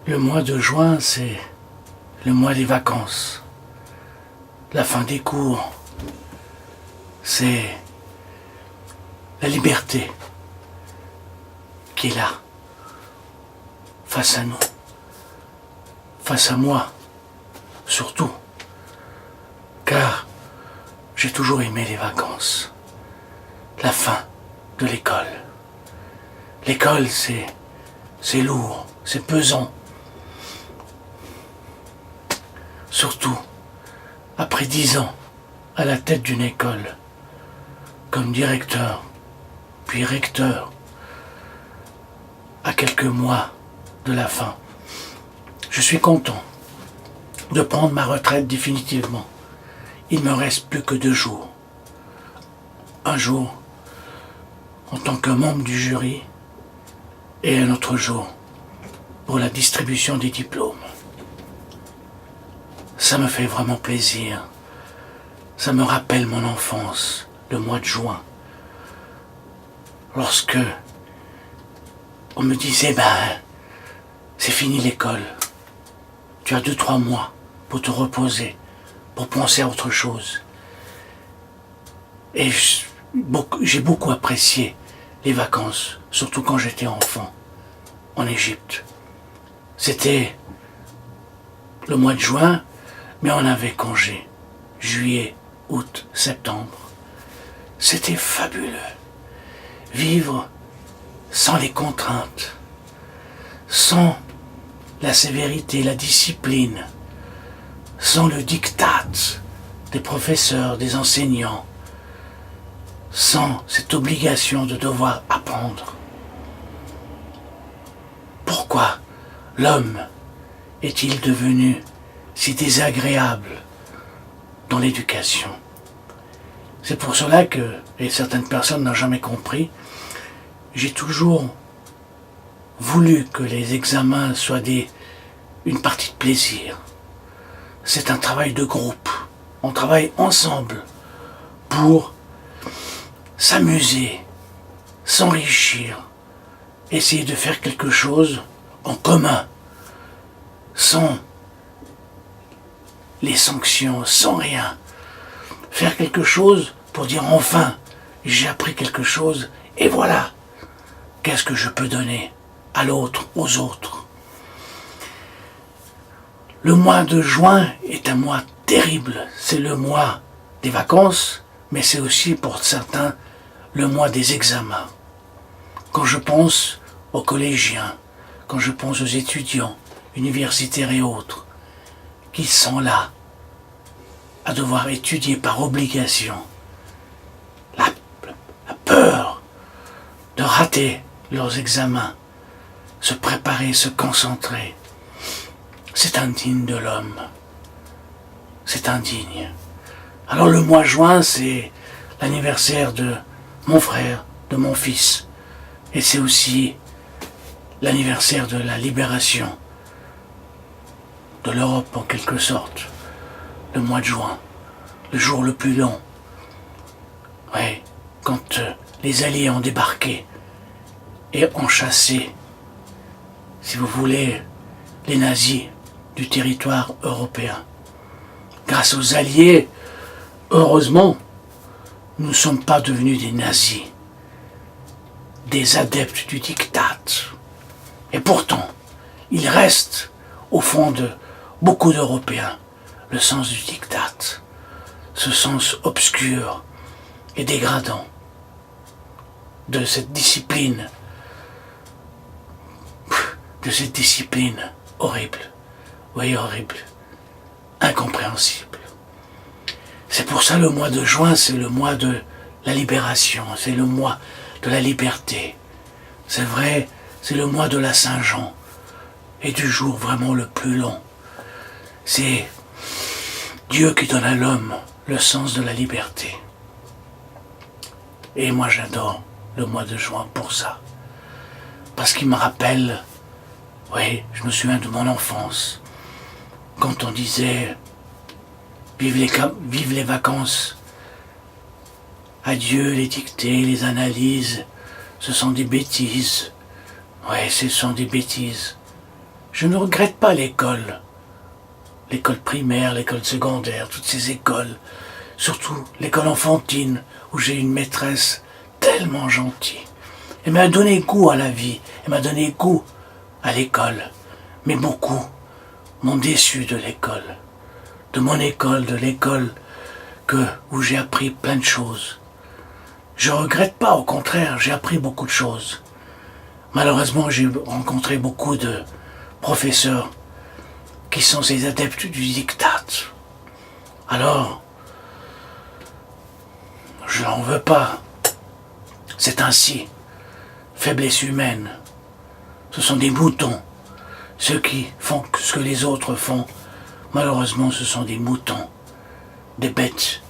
Le mois de juin, c'est le mois des vacances. La fin des cours, c'est la liberté qui est là, face à nous, face à moi, surtout. Car j'ai toujours aimé les vacances, la fin de l'école. L'école, c'est lourd, c'est pesant. Surtout après 10 ans à la tête d'une école, comme directeur, puis recteur, à quelques mois de la fin. Je suis content de prendre ma retraite définitivement. Il me reste plus que 2 jours. Un jour en tant que membre du jury et un autre jour pour la distribution des diplômes. Ça me fait vraiment plaisir. Ça me rappelle mon enfance, le mois de juin. Lorsque on me disait, c'est fini l'école. Tu as 2-3 mois pour te reposer, pour penser à autre chose. Et j'ai beaucoup apprécié les vacances, surtout quand j'étais enfant, en Égypte. C'était le mois de juin, mais on avait congé. Juillet, août, septembre. C'était fabuleux. Vivre sans les contraintes, sans la sévérité, la discipline, sans le diktat des professeurs, des enseignants, sans cette obligation de devoir apprendre. Pourquoi l'homme est-il devenu si désagréable dans l'éducation? C'est pour cela que, et certaines personnes n'ont jamais compris, j'ai toujours voulu que les examens soient une partie de plaisir. C'est un travail de groupe. On travaille ensemble pour s'amuser, s'enrichir, essayer de faire quelque chose en commun, sans les sanctions, sans rien. Faire quelque chose pour dire enfin, j'ai appris quelque chose et voilà, qu'est-ce que je peux donner à l'autre, aux autres. Le mois de juin est un mois terrible. C'est le mois des vacances, mais c'est aussi pour certains le mois des examens. Quand je pense aux collégiens, quand je pense aux étudiants, universitaires et autres, qui sont là à devoir étudier par obligation, la peur de rater leurs examens, se préparer, se concentrer, c'est indigne de l'homme. C'est indigne. Alors le mois de juin, c'est l'anniversaire de mon frère, de mon fils. Et c'est aussi l'anniversaire de la libération de l'Europe en quelque sorte. Le mois de juin, le jour le plus long. Oui, quand les Alliés ont débarqué et ont chassé, si vous voulez, les nazis du territoire européen. Grâce aux Alliés, heureusement, nous ne sommes pas devenus des nazis, des adeptes du diktat. Et pourtant, il reste, au fond de beaucoup d'Européens, le sens du diktat, ce sens obscur et dégradant de cette discipline horrible, oui horrible, incompréhensible. C'est pour ça le mois de juin, c'est le mois de la libération, c'est le mois de la liberté. C'est vrai, c'est le mois de la Saint-Jean et du jour vraiment le plus long. C'est Dieu qui donne à l'homme le sens de la liberté. Et moi j'adore le mois de juin pour ça. Parce qu'il me rappelle, oui, je me souviens de mon enfance, quand on disait vive les vacances, adieu les dictées, les analyses, ce sont des bêtises. Ouais, ce sont des bêtises. Je ne regrette pas l'école. L'école primaire, l'école secondaire, toutes ces écoles. Surtout l'école enfantine, où j'ai une maîtresse tellement gentille. Elle m'a donné goût à la vie, elle m'a donné goût à l'école. Mais beaucoup m'ont déçu de l'école. De mon école, de l'école où j'ai appris plein de choses. Je ne regrette pas, au contraire, j'ai appris beaucoup de choses. Malheureusement, j'ai rencontré beaucoup de professeurs qui sont ces adeptes du diktat. Alors, je n'en veux pas. C'est ainsi. Faiblesse humaine. Ce sont des moutons. Ceux qui font ce que les autres font, malheureusement, ce sont des moutons. Des bêtes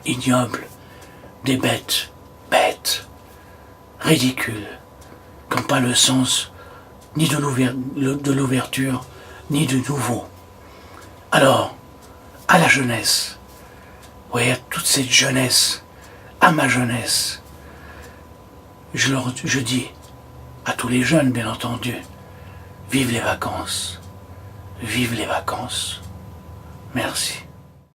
ignobles. Des bêtes ridicules. Qui n'ont pas le sens ni de l'ouverture, ni du nouveau. Alors, à la jeunesse, oui, à toute cette jeunesse, à ma jeunesse, je dis à tous les jeunes, bien entendu, vive les vacances, vive les vacances. Merci.